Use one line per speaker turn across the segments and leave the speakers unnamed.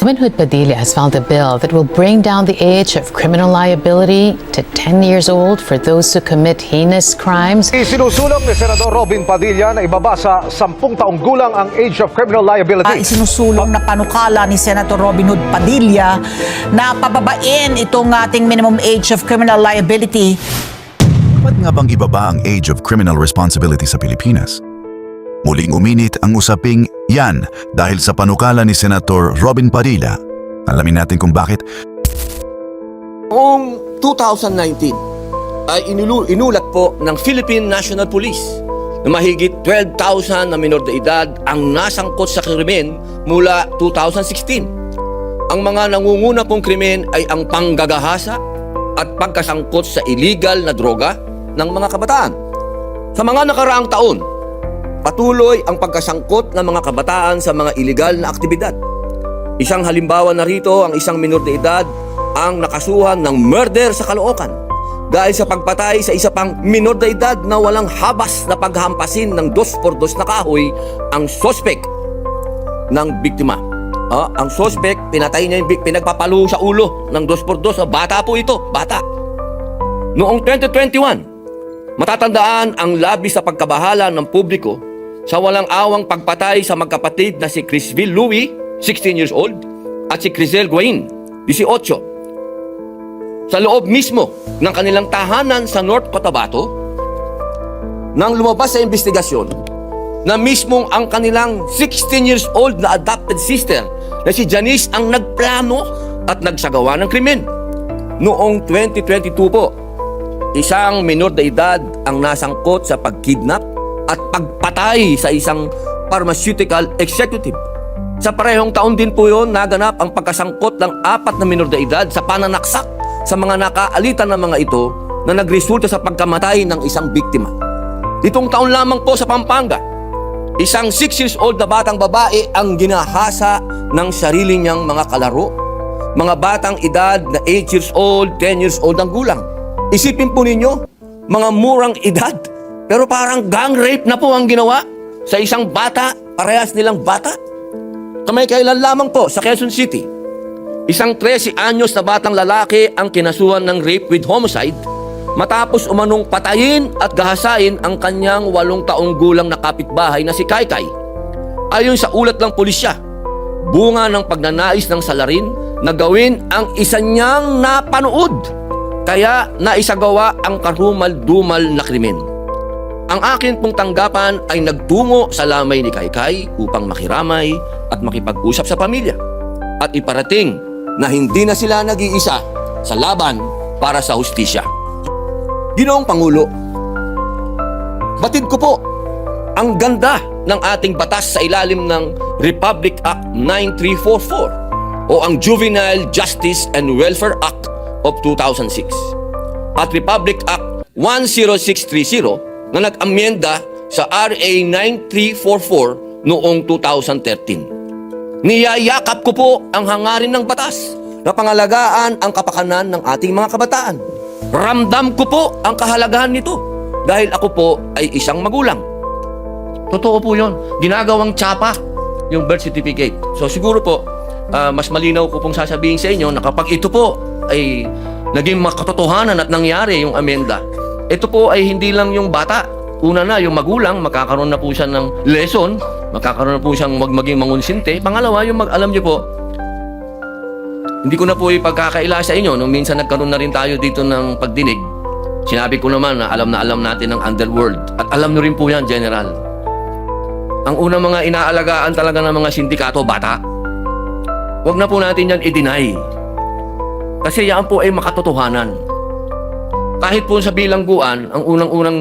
Robin Hood Padilla has filed a bill that will bring down the age of criminal liability to 10 yeyears old for those who commit heinous crimes.
Isinusulong ni Senador Robin Padilla na ibaba sa 10 taong gulang ang age of criminal liability.
Isinusulong na panukala ni Senator Robin Hood Padilla na pababain itong ating minimum age of criminal liability.
Ba't nga bang ibaba ang age of criminal responsibility sa Pilipinas? Muling uminit ang usaping yan dahil sa panukala ni Senator Robin Padilla. Alamin natin kung bakit.
Noong 2019 ay inulat po ng Philippine National Police na mahigit 12,000 na minor de edad ang nasangkot sa krimen mula 2016. Ang mga nangunguna pong krimen ay ang panggagahasa at pagkasangkot sa illegal na droga ng mga kabataan. Sa mga nakaraang taon, patuloy ang pagkasangkot ng mga kabataan sa mga iligal na aktibidad. Isang halimbawa na rito ang isang minor de edad ang nakasuhan ng murder sa Caloocan dahil sa pagpatay sa isa pang minor de edad na walang habas na paghampasin ng 2x2 na kahoy ang sospek ng biktima. Ang sospek, pinatay niya yung pinagpapalo sa ulo ng 2x2. Bata po ito, bata. Noong 2021, matatandaan ang labis sa pagkabahala ng publiko sa walang awang pagpatay sa magkapatid na si Crisville Louie, 16 years old, at si Crisel Guain, 18. Sa loob mismo ng kanilang tahanan sa North Cotabato, nang lumabas sa investigasyon na mismong ang kanilang 16 years old na adopted sister na si Janice ang nagplano at nagsagawa ng krimen. Noong 2022 po, isang minor de edad ang nasangkot sa pagkidnap at pagpatay sa isang pharmaceutical executive. Sa parehong taon din po yun, naganap ang pagkasangkot ng 4 na minor de edad sa pananaksak sa mga nakaalitan ng mga ito na nagresulta sa pagkamatay ng isang biktima. Itong taon lamang po sa Pampanga, isang 6 years old na batang babae ang ginahasa ng sarili niyang mga kalaro. Mga batang edad na 8 years old, 10 years old ang gulang. Isipin po ninyo, mga murang edad, pero parang gang rape na po ang ginawa sa isang bata, parehas nilang bata. Kamay-kailan lamang po sa Quezon City, isang 13 anyos na batang lalaki ang kinasuhan ng rape with homicide matapos umanong patayin at gahasain ang kanyang 8 taong gulang na kapitbahay na si Kaykay. Ayon sa ulat ng pulisya, bunga ng pagnanais ng salarin na gawin ang isa niyang napanood, kaya naisagawa ang karumal-dumal na krimen. Ang akin pong tanggapan ay nagtungo sa lamay ni Kaykay upang makiramay at makipag-usap sa pamilya at iparating na hindi na sila nag-iisa sa laban para sa hustisya. Ginoong Pangulo, batid ko po ang ganda ng ating batas sa ilalim ng Republic Act 9344 o ang Juvenile Justice and Welfare Act of 2006 at Republic Act 10630 na nag-amyenda sa RA 9344 noong 2013. Niyayakap ko po ang hangarin ng batas na pangalagaan ang kapakanan ng ating mga kabataan. Ramdam ko po ang kahalagahan nito dahil ako po ay isang magulang. Totoo po yun. Ginagawang tsapa yung birth certificate. So siguro po, mas malinaw ko pong sasabihin sa inyo na kapag ito po ay naging makatotohanan at nangyari yung amenda, ito po ay hindi lang yung bata. Una na, yung magulang, magkakaroon na po siya ng lesson, magkakaroon na po siyang maging mangunsinte. Pangalawa, yung alam niyo po, hindi ko na po ipagkakaila sa inyo. Nung minsan nagkaroon na rin tayo dito ng pagdinig, sinabi ko naman na alam natin ang underworld. At alam nyo rin po yan, General. Ang unang mga inaalagaan talaga ng mga sindikato, bata. Huwag na po natin yan i-deny. Kasi yan po ay makatotohanan. Kahit po sa bilangguan, ang unang-unang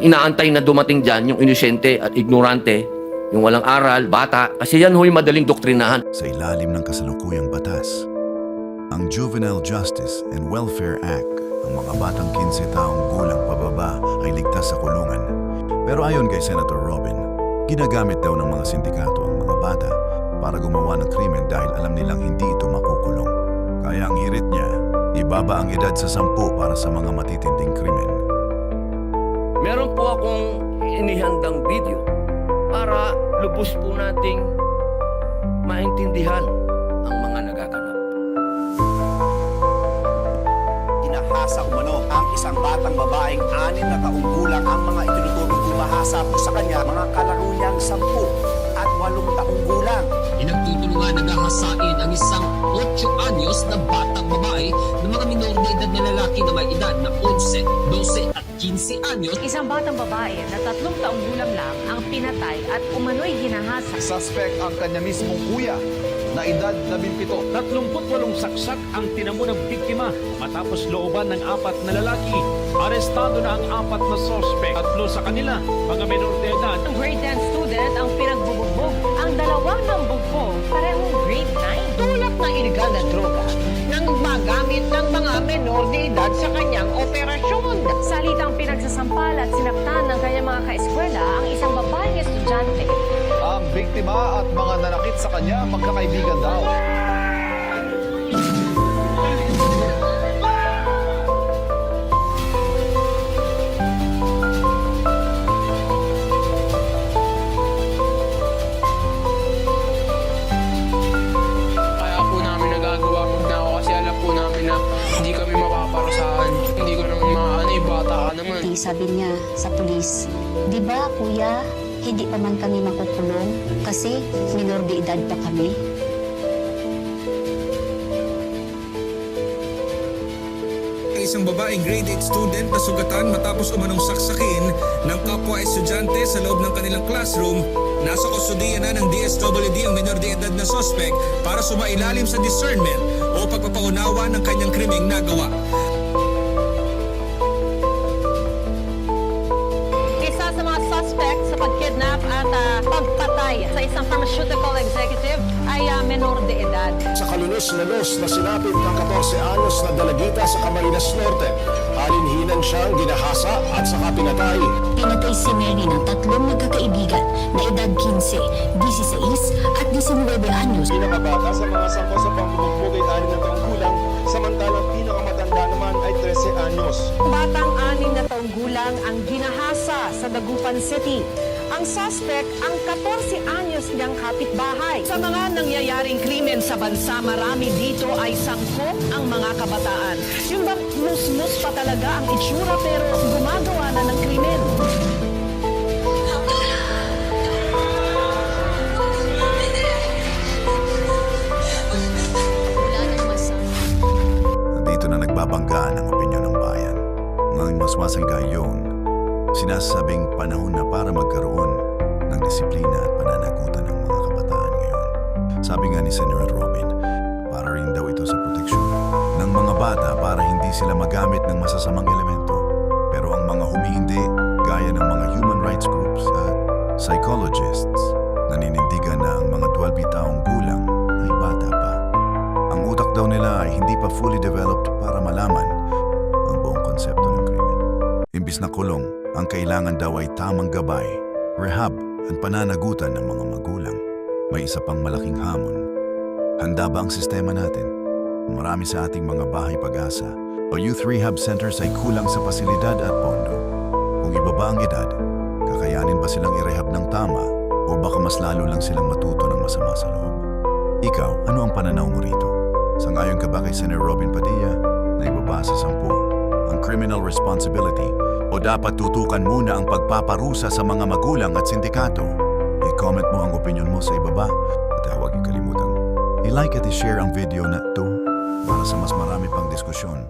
inaantay na dumating dyan, yung inosente at ignorante, yung walang aral, bata, kasi yan ho'y madaling doktrinahan.
Sa ilalim ng kasalukuyang batas, ang Juvenile Justice and Welfare Act, ang mga batang 15 taong gulang pababa ay ligtas sa kulungan. Pero ayon kay Senator Robin, ginagamit daw ng mga sindikato ang mga bata para gumawa ng krimen dahil alam nilang hindi ito makukulong. Kaya ang hirit niya, ibaba ang edad sa 10 para sa mga matitinding krimen.
Meron po akong inihandang video para lubos po nating maintindihan ang mga nagaganap.
Ginahasa umano ang isang batang babaeng 6 na taong gulang ang mga itinuturong gumahasa po sa kanya mga kalaro niyang 10 at 8 taong gulang.
Pinagtutulungan naghahasain ang isang 8 anyos na batang babae ng mga minor na edad na lalaki na may edad na 11, 12 at 15 anyos.
Isang batang babae na 3 taong gulang lang ang pinatay at umano'y ginahasa.
Suspect ang kanya mismong kuya na edad 17.
38 saksak ang tinamo ng biktima matapos looban ng 4 na lalaki. Arestado na ang 4 na sospek. 3 sa kanila, mga menor de edad.
Ang grade 10 student ang pinagbubugbog. Ang 2 ng bugpo, parehong grade 9.
Tulak ng iligal na droga nang magamit ng mga menor de edad sa kanyang operasyon.
Salitang pinagsasampal at sinaktan ng kanyang mga kaeskwela ang isang babaeng estudyante.
Ang biktima at mga nanakit sa kanya magkakaibigan daw.
Kaya po namin nagagawa magnakaw kasi alam po namin na hindi kami mapaparusahan. Hindi ko naman maano, bata ka naman.
Sabi niya sa pulis, "Di ba kuya, hindi pa man kami makukulong kasi minor de edad pa kami."
Isang babaeng grade 8 student na sugatan matapos umanong saksakin ng kapwa estudyante sa loob ng kanilang classroom. Nasa kustudiya na ng DSWD ang minor de edad na suspect para sumailalim sa discernment o pagpapaunawa ng kanyang krimeng nagawa.
Isa sa mga suspect sa pagkidnap at pagpatay sa isang pharmaceutical executive ay menor de edad.
Sa kalunos-lanos na sinapit ng 14 anyos na dalagita sa Camarines Norte, alinhinan siyang ginahasa at saka pinatay.
Pinatay si Mary ng 3 magkakaibigan na edad 15, 16 at 19 anyos.
Pinakabata sa mga sampo sa pambubugbog ay 6 na taong gulang, samantalang pinakamatanda naman ay 13 anyos.
Batang 6 na taong gulang ang ginahasa sa Dagupan City. Ang suspect ang 14 anyos niyang kapitbahay. Sa mga nangyayaring krimen sa bansa, marami dito ay sangkot ang mga kabataan. Yung bang mus-mus pa talaga ang itsura pero gumagawa na ng krimen.
Dito na nagbabanggaan ang opinyon ng bayan. Ngayon maswasang gayon, sinasabing panahon na para magkaroon ng disiplina at pananagutan ng mga kabataan ngayon. Sabi nga ni Senator Robin, para rin daw ito sa proteksyon ng mga bata para hindi sila magamit ng masasamang elemento. Pero ang mga humihindi, gaya ng mga human rights groups at psychologists, naninindigan na ang mga 12 taong gulang ay bata pa. Ang utak daw nila ay hindi pa fully developed para malaman ang buong konsepto ng krimen. Imbis na kulong, ang kailangan daw ay tamang gabay, rehab at pananagutan ng mga magulang. May isa pang malaking hamon. Handa ba ang sistema natin? Marami sa ating mga bahay pag-asa o youth rehab centers ay kulang sa pasilidad at pondo. Kung ibaba ang edad, kakayanin ba silang i-rehab ng tama o baka mas lalo lang silang matuto ng masama sa loob? Ikaw, ano ang pananaw mo rito? Sangayon ka ba kay Senator Robin Padilla na ibaba sa 10 ang criminal responsibility o dapat tutukan muna ang pagpaparusa sa mga magulang at sindikato? I-comment mo ang opinion mo sa ibaba at huwag niyo kalimutang i-like at i-share ang video na ito para sa mas marami pang diskusyon.